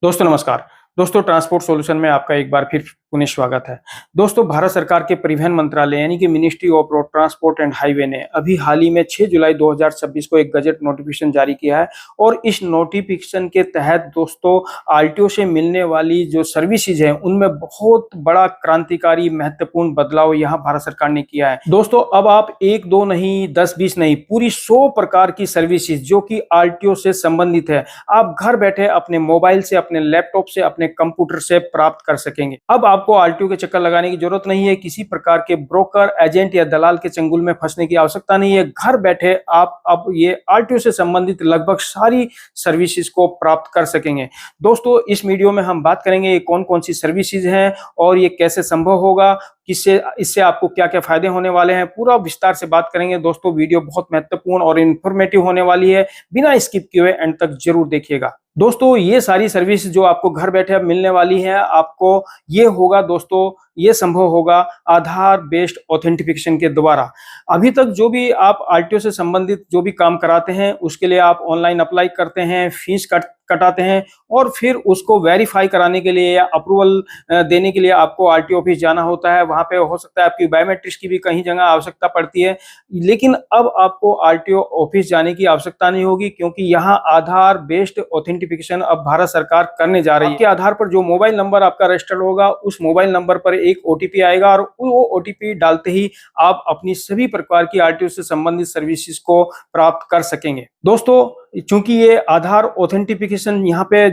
दोस्तों नमस्कार। दोस्तों ट्रांसपोर्ट सॉल्यूशन में आपका एक बार फिर पुनः स्वागत है। दोस्तों भारत सरकार के परिवहन मंत्रालय यानी कि ministry of road transport and highway ने अभी हाल ही में 6 जुलाई 2026 को एक गजट नोटिफिकेशन जारी किया है और इस नोटिफिकेशन के तहत दोस्तों आरटीओ से मिलने वाली जो सर्विसेज है उनमें बहुत बड़ा क्रांतिकारी महत्वपूर्ण बदलाव यहाँ भारत सरकार ने किया है। दोस्तों अब आप 1-2 नहीं 10-20 नहीं पूरी 100 प्रकार की सर्विसेज जो कि आरटीओ से संबंधित है आप घर बैठे अपने मोबाइल से, अपने लैपटॉप से, अपने कंप्यूटर से प्राप्त कर सकेंगे। अब आपको आरटीओ के चक्कर लगाने की जरूरत नहीं है, किसी प्रकार के ब्रोकर, एजेंट या दलाल के चंगुल में फंसने की आवश्यकता नहीं है। घर बैठे आप अब ये आरटीओ से संबंधित लगभग सारी सर्विसेज को प्राप्त कर सकेंगे। दोस्तों इस वीडियो में हम बात करेंगे ये कौन-कौन सी सर्विसेज हैं और ये कैसे संभव होगा, किससे इससे आपको क्या-क्या फायदे होने वाले हैं, पूरा विस्तार से बात करेंगे। दोस्तों वीडियो बहुत महत्वपूर्ण और इंफॉर्मेटिव होने वाली है, बिना स्किप किए हुए एंड तक जरूर देखिएगा। दोस्तों ये सारी सर्विस जो आपको घर बैठे अब मिलने वाली है, आपको ये होगा दोस्तों, ये संभव होगा आधार बेस्ड ऑथेंटिफिकेशन के द्वारा। अभी तक जो भी आप आरटीओ से संबंधित जो भी काम कराते हैं उसके लिए आप ऑनलाइन अप्लाई करते हैं, फीस कटाते हैं और फिर उसको वेरीफाई कराने के लिए या अप्रूवल देने के लिए आपको आरटीओ ऑफिस जाना होता है। वहां पे हो सकता है आपकी बायोमेट्रिक्स की भी कहीं जगह आवश्यकता पड़ती है, लेकिन अब आपको आरटीओ ऑफिस जाने की आवश्यकता नहीं होगी क्योंकि यहाँ आधार बेस्ड ऑथेंटिफिकेशन अब भारत सरकार करने जा रही है। आपके आधार पर जो मोबाइल नंबर आपका रजिस्टर्ड होगा उस मोबाइल नंबर पर एक ओटीपी आएगा और वो ओटीपी डालते ही आप अपनी सभी प्रकार की आरटीओ से संबंधित सर्विसेज को प्राप्त कर सकेंगे। दोस्तों चूंकि ये आधार ऑथेंटिफिकेशन यहाँ पे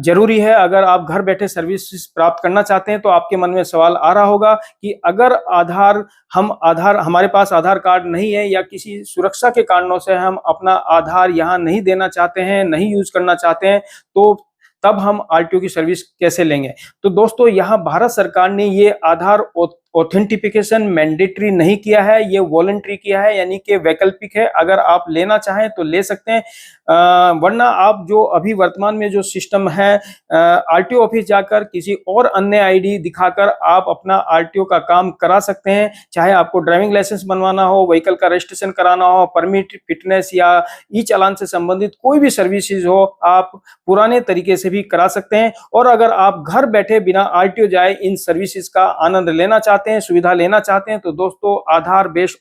जरूरी है, अगर आप घर बैठे सर्विसेज प्राप्त करना चाहते हैं तो आपके मन में सवाल आ रहा होगा कि अगर हमारे पास आधार कार्ड नहीं है या किसी सुरक्षा के कारणों से हम अपना आधार यहाँ नहीं देना चाहते हैं, नहीं यूज करना चाहते हैं, तो तब हम आरटीओ की सर्विस कैसे लेंगे। तो दोस्तों यहाँ भारत सरकार ने ये आधार ऑथेंटिफिकेशन मैंडेटरी नहीं किया है, ये वॉलंटरी किया है, यानी कि वैकल्पिक है। अगर आप लेना चाहें तो ले सकते हैं, वरना आप जो अभी वर्तमान में जो सिस्टम है आरटीओ ऑफिस जाकर किसी और अन्य आईडी दिखाकर आप अपना आरटीओ का काम करा सकते हैं। चाहे आपको ड्राइविंग लाइसेंस बनवाना हो, व्हीकल का रजिस्ट्रेशन कराना हो, परमिट, फिटनेस या ई चालान से संबंधित कोई भी सर्विसेज हो, आप पुराने तरीके से भी करा सकते हैं। और अगर आप घर बैठे बिना आरटीओ जाए इन सर्विसेज का आनंद लेना चाहते हैं, सुविधा लेना चाहते हैं, तो दोस्तों आधार बेस्ड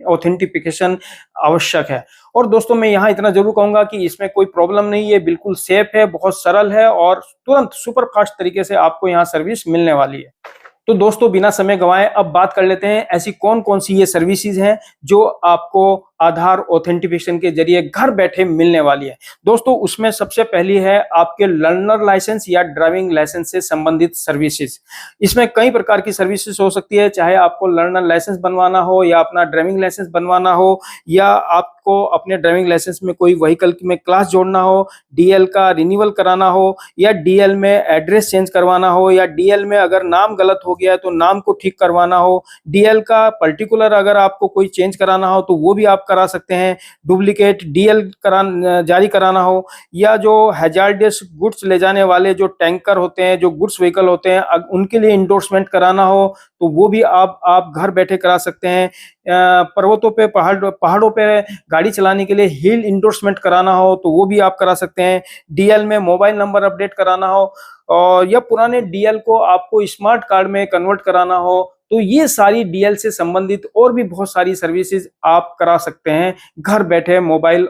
ऑथेंटिफिकेशन आवश्यक है। और दोस्तों मैं यहाँ इतना जरूर कहूंगा कि इसमें कोई प्रॉब्लम नहीं है, बिल्कुल सेफ है, बहुत सरल है और तुरंत सुपर फास्ट तरीके से आपको यहाँ सर्विस मिलने वाली है। तो दोस्तों बिना समय गंवाए अब बात कर लेते हैं ऐसी कौन-कौन सी ये सर्विसेज हैं जो आपको आधार ऑथेंटिफिकेशन के जरिए घर बैठे मिलने वाली है। दोस्तों उसमें सबसे पहली है आपके लर्नर लाइसेंस या ड्राइविंग लाइसेंस से संबंधित सर्विसेज। इसमें कई प्रकार की सर्विसेज हो सकती है, चाहे आपको लर्नर लाइसेंस बनवाना हो या अपना ड्राइविंग लाइसेंस बनवाना हो या आपको अपने ड्राइविंग लाइसेंस में कोई व्हीकल में क्लास जोड़ना हो, डीएल का रिन्यूअल कराना हो या डीएल में एड्रेस चेंज करवाना हो या डीएल में अगर नाम गलत हो गया है तो नाम को ठीक करवाना हो, डीएल का पर्टिकुलर अगर आपको कोई चेंज कराना हो तो वो भी आप करा सकते हैं, डुप्लीकेट डीएल जारी कराना हो या जो हैजार्डियस गुड्स ले जाने वाले जो टैंकर होते हैं, जो गुड्स व्हीकल होते हैं, उनके लिए इंडोर्समेंट कराना हो तो वो भी आप घर बैठे करा सकते हैं। पर्वतों पे पहाड़ों पे गाड़ी चलाने के लिए हिल इंडोर्समेंट कराना हो तो वो भी आप करा सकते हैं। डीएल में मोबाइल नंबर अपडेट कराना हो और या पुराने डीएल को आपको स्मार्ट कार्ड में कन्वर्ट कराना हो, तो ये सारी डीएल से संबंधित और भी बहुत सारी सर्विसेज आप करा सकते हैं घर बैठे मोबाइल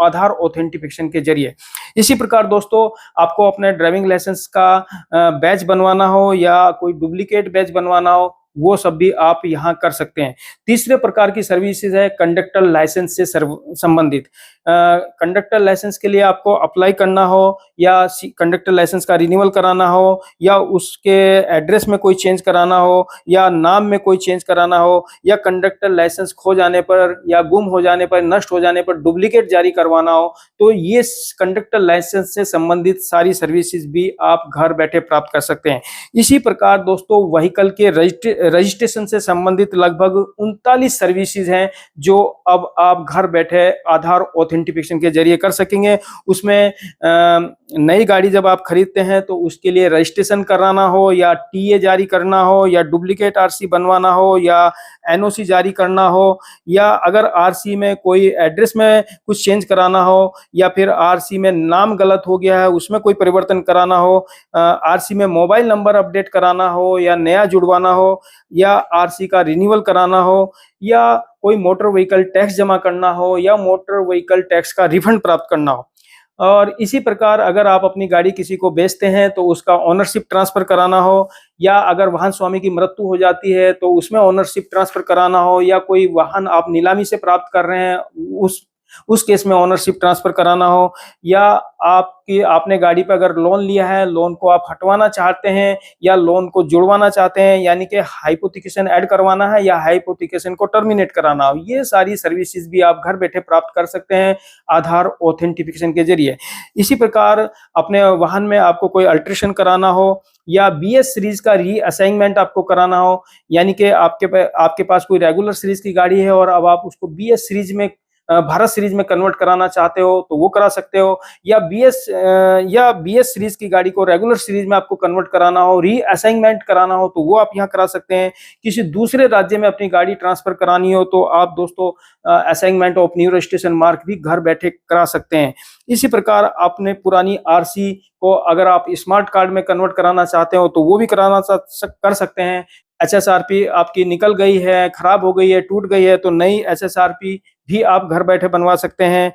आधार ऑथेंटिफिकेशन के जरिए। इसी प्रकार दोस्तों आपको अपने ड्राइविंग लाइसेंस का बैच बनवाना हो या कोई डुप्लीकेट बैच बनवाना हो, वो सब भी आप यहाँ कर सकते हैं। तीसरे प्रकार की सर्विसेज है कंडक्टर लाइसेंस से संबंधित। कंडक्टर लाइसेंस के लिए आपको अप्लाई करना हो या कंडक्टर लाइसेंस का रिन्यूअल कराना हो या उसके एड्रेस में कोई चेंज कराना हो या नाम में कोई चेंज कराना हो या कंडक्टर लाइसेंस खो जाने पर या गुम हो जाने पर, नष्ट हो जाने पर डुप्लीकेट जारी करवाना हो, तो ये कंडक्टर लाइसेंस से संबंधित सारी सर्विसेज भी आप घर बैठे प्राप्त कर सकते हैं। इसी प्रकार दोस्तों व्हीकल के रजिस्ट्रेशन से संबंधित लगभग 39 सर्विसेज हैं जो अब आप घर बैठे आधार ऑथेंटिफिकेशन के जरिए कर सकेंगे। उसमें नई गाड़ी जब आप खरीदते हैं तो उसके लिए रजिस्ट्रेशन कराना हो या टीए जारी करना हो या डुप्लीकेट आरसी बनवाना हो या एनओसी जारी करना हो या अगर आरसी में कोई एड्रेस में कुछ चेंज कराना हो या फिर आरसी में नाम गलत हो गया है उसमें कोई परिवर्तन कराना हो, आरसी में मोबाइल नंबर अपडेट कराना हो या नया जुड़वाना हो या आरसी का रिन्यूअल कराना हो या कोई मोटर व्हीकल टैक्स जमा करना हो या मोटर व्हीकल टैक्स का रिफंड प्राप्त करना हो। और इसी प्रकार अगर आप अपनी गाड़ी किसी को बेचते हैं तो उसका ओनरशिप ट्रांसफर कराना हो या अगर वाहन स्वामी की मृत्यु हो जाती है तो उसमें ओनरशिप ट्रांसफर कराना हो या कोई वाहन आप नीलामी से प्राप्त कर रहे हैं उस केस में ओनरशिप ट्रांसफर कराना हो या आपने गाड़ी पर अगर लोन लिया है, लोन को आप हटवाना चाहते हैं या लोन को जुड़वाना चाहते हैं, यानी कि हाइपोथिकेशन ऐड करवाना है या हाइपोथिकेशन को टर्मिनेट कराना हो, ये सारी सर्विसेज भी आप घर बैठे प्राप्त कर सकते हैं आधार ऑथेंटिफिकेशन के जरिए। इसी प्रकार अपने वाहन में आपको कोई अल्ट्रेशन कराना हो या बीएस सीरीज का रीअसाइनमेंट आपको कराना हो, यानी कि आपके पास कोई रेगुलर सीरीज की गाड़ी है और अब आप उसको बीएस सीरीज में भारत सीरीज में कन्वर्ट कराना चाहते हो तो वो करा सकते हो या बीएस सीरीज की गाड़ी को रेगुलर सीरीज में आपको कन्वर्ट कराना हो, रीअसाइनमेंट कराना हो तो वो आप यहाँ करा सकते हैं। किसी दूसरे राज्य में अपनी गाड़ी ट्रांसफर करानी हो तो आप दोस्तों assignment of new registration mark भी घर बैठे करा सकते हैं। इसी प्रकार अपने पुरानी आरसी को अगर आप स्मार्ट कार्ड में कन्वर्ट कराना चाहते हो तो वो भी कर सकते हैं। एचएसआरपी आपकी निकल गई है, खराब हो गई है, टूट गई है तो नई एचएसआरपी भी आप घर बैठे बनवा सकते हैं।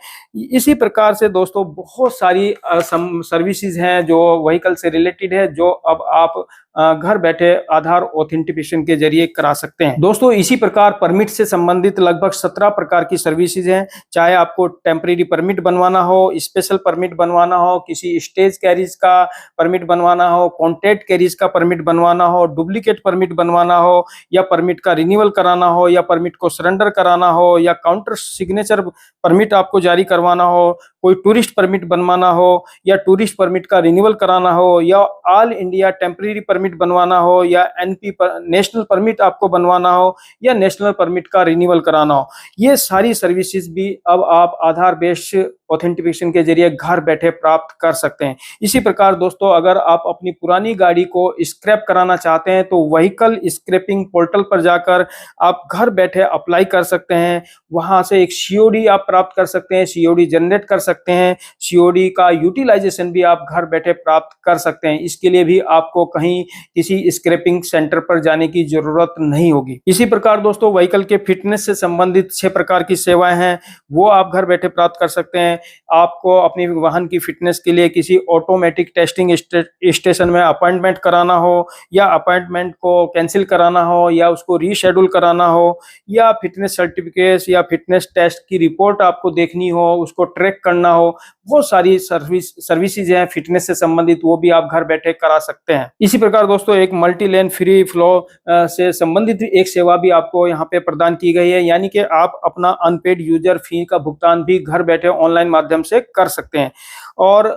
इसी प्रकार से दोस्तों बहुत सारी सर्विसेज हैं जो व्हीकल से रिलेटेड है जो अब आप घर बैठे आधार ऑथेंटिफिकेशन के जरिए करा सकते हैं। दोस्तों इसी प्रकार परमिट से संबंधित लगभग 17 प्रकार की सर्विसेज हैं, चाहे आपको टेम्परेरी परमिट बनवाना हो, स्पेशल परमिट बनवाना हो, किसी स्टेज कैरीज का परमिट बनवाना हो, कॉन्ट्रैक्ट कैरीज का परमिट बनवाना हो, डुप्लीकेट परमिट बनवाना हो या परमिट का रिन्यूअल कराना हो या परमिट को सरेंडर कराना हो या काउंटर सिग्नेचर परमिट आपको जारी करवाना हो, कोई टूरिस्ट परमिट बनवाना हो या टूरिस्ट परमिट का रिन्यूअल कराना हो या ऑल इंडिया टेम्परेरी परमिट बनवाना हो या एनपी नेशनल परमिट आपको बनवाना हो या नेशनल परमिट का रिन्यूअल कराना हो, ये सारी सर्विसेज भी अब आप आधार बेस्ड ऑथेंटिफिकेशन के जरिए घर बैठे प्राप्त कर सकते हैं। इसी प्रकार दोस्तों अगर आप अपनी पुरानी गाड़ी को स्क्रैप कराना चाहते हैं तो व्हीकल स्क्रैपिंग पोर्टल पर जाकर आप घर बैठे अप्लाई कर सकते हैं, वहां से एक सीओडी आप प्राप्त कर सकते हैं, सीओडी जनरेट कर सकते हैं, सीओडी का यूटिलाइजेशन भी आप घर बैठे प्राप्त कर सकते हैं। इसके लिए भी आपको कहीं किसी स्क्रैपिंग सेंटर पर जाने की जरूरत नहीं होगी। इसी प्रकार दोस्तों व्हीकल के फिटनेस से संबंधित 6 प्रकार की सेवाएं हैं वो आप घर बैठे प्राप्त कर सकते हैं। आपको अपनी वाहन की फिटनेस के लिए किसी ऑटोमेटिक टेस्टिंग स्टेशन में अपॉइंटमेंट कराना हो या अपॉइंटमेंट को कैंसिल कराना हो या उसको रीशेड्यूल कराना हो या फिटनेस सर्टिफिकेट या फिटनेस टेस्ट की रिपोर्ट आपको देखनी हो, उसको ट्रैक करना हो, बहुत सारी सर्विसेज हैं फिटनेस से संबंधित, वो भी आप घर बैठे करा सकते हैं। इसी प्रकार दोस्तों एक मल्टी लेन फ्री फ्लो से संबंधित एक सेवा भी आपको यहाँ पे प्रदान की गई है, यानी कि आप अपना अनपेड यूजर फी का भुगतान भी घर बैठे ऑनलाइन माध्यम से कर सकते हैं। और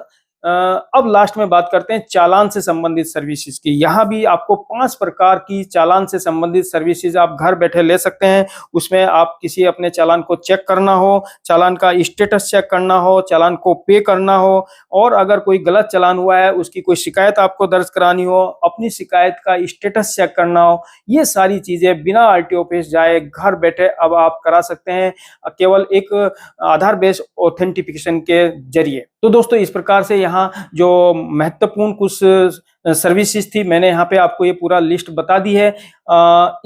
अब लास्ट में बात करते हैं चालान से संबंधित सर्विसेज की। यहाँ भी आपको 5 प्रकार की चालान से संबंधित सर्विसेज आप घर बैठे ले सकते हैं। उसमें आप किसी अपने चालान को चेक करना हो, चालान का स्टेटस चेक करना हो, चालान को पे करना हो और अगर कोई गलत चालान हुआ है उसकी कोई शिकायत आपको दर्ज करानी हो, अपनी शिकायत का स्टेटस चेक करना हो, ये सारी चीजें बिना आरटीओ ऑफिस जाए घर बैठे अब आप करा सकते हैं केवल एक आधार बेस्ड ऑथेंटिफिकेशन के जरिए। तो दोस्तों इस प्रकार से यहाँ जो महत्वपूर्ण कुछ सर्विसेज थी मैंने यहाँ पे आपको ये पूरा लिस्ट बता दी है।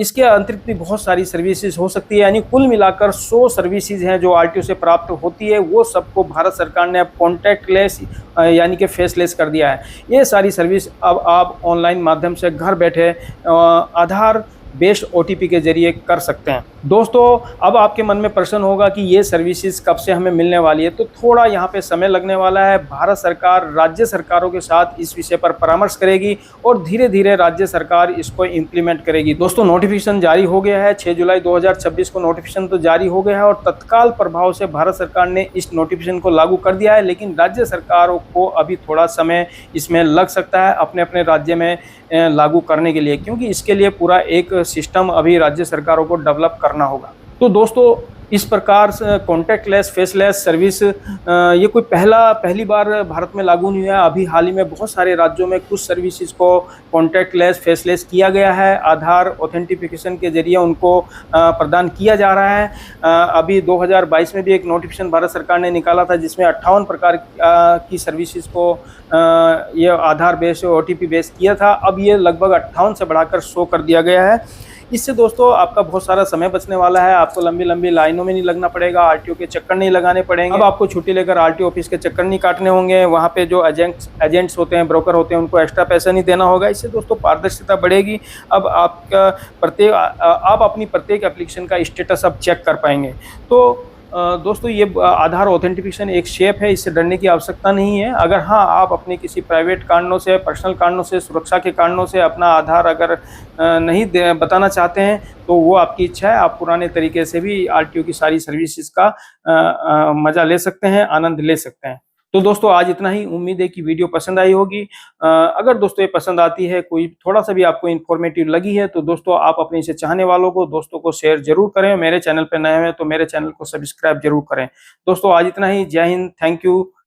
इसके अतिरिक्त भी बहुत सारी सर्विसेज हो सकती है, यानी कुल मिलाकर 100 सर्विसेज हैं जो आरटीओ से प्राप्त होती है। वो सबको भारत सरकार ने अब कॉन्टैक्टलेस यानी कि फेसलेस कर दिया है। ये सारी सर्विस अब आप ऑनलाइन माध्यम से घर बैठे आधार बेस्ड ओटीपी के जरिए कर सकते हैं। दोस्तों अब आपके मन में प्रश्न होगा कि ये सर्विसेज कब से हमें मिलने वाली है, तो थोड़ा यहाँ पे समय लगने वाला है। भारत सरकार राज्य सरकारों के साथ इस विषय पर परामर्श करेगी और धीरे धीरे राज्य सरकार इसको इम्प्लीमेंट करेगी। दोस्तों नोटिफिकेशन जारी हो गया है, 6 जुलाई 2026 को नोटिफिकेशन तो जारी हो गया है और तत्काल प्रभाव से भारत सरकार ने इस नोटिफिकेशन को लागू कर दिया है, लेकिन राज्य सरकारों को अभी थोड़ा समय इसमें लग सकता है अपने अपने राज्य में लागू करने के लिए, क्योंकि इसके लिए पूरा एक सिस्टम अभी राज्य सरकारों को डेवलप करना होगा। तो दोस्तों इस प्रकार से कॉन्टैक्टलेस फेसलेस सर्विस ये कोई पहली बार भारत में लागू नहीं हुआ। अभी हाल ही में बहुत सारे राज्यों में कुछ सर्विसेज को कॉन्टैक्टलेस फेसलेस किया गया है, आधार ऑथेंटिफिकेशन के जरिए उनको प्रदान किया जा रहा है। अभी 2022 में भी एक नोटिफिकेशन भारत सरकार ने निकाला था जिसमें 58 प्रकार की सर्विसेज को ये आधार बेस्ड OTP बेस्ड किया था। अब ये लगभग 58 से बढ़ाकर 100 कर दिया गया है। इससे दोस्तों आपका बहुत सारा समय बचने वाला है, आपको लंबी लंबी लाइनों में नहीं लगना पड़ेगा, आरटीओ के चक्कर नहीं लगाने पड़ेंगे। अब आपको छुट्टी लेकर आरटीओ ऑफिस के चक्कर नहीं काटने होंगे, वहाँ पे जो एजेंट्स होते हैं, ब्रोकर होते हैं, उनको एक्स्ट्रा पैसा नहीं देना होगा। इससे दोस्तों पारदर्शिता बढ़ेगी। अब आपका आप अपनी प्रत्येक एप्लीकेशन का स्टेटस अब चेक कर पाएंगे। तो दोस्तों ये आधार ऑथेंटिफिकेशन एक शेप है, इससे डरने की आवश्यकता नहीं है। अगर हाँ आप अपने किसी प्राइवेट कारणों से, पर्सनल कारणों से, सुरक्षा के कारणों से अपना आधार अगर नहीं बताना चाहते हैं तो वो आपकी इच्छा है। आप पुराने तरीके से भी आरटीओ की सारी सर्विसेज का मजा ले सकते हैं, आनंद ले सकते हैं। तो दोस्तों आज इतना ही। उम्मीद है कि वीडियो पसंद आई होगी। अगर दोस्तों ये पसंद आती है, कोई थोड़ा सा भी आपको इन्फॉर्मेटिव लगी है, तो दोस्तों आप अपने इसे चाहने वालों को, दोस्तों को शेयर जरूर करें। मेरे चैनल पे नए हैं तो मेरे चैनल को सब्सक्राइब जरूर करें। दोस्तों आज इतना ही। जय हिंद, थैंक यू।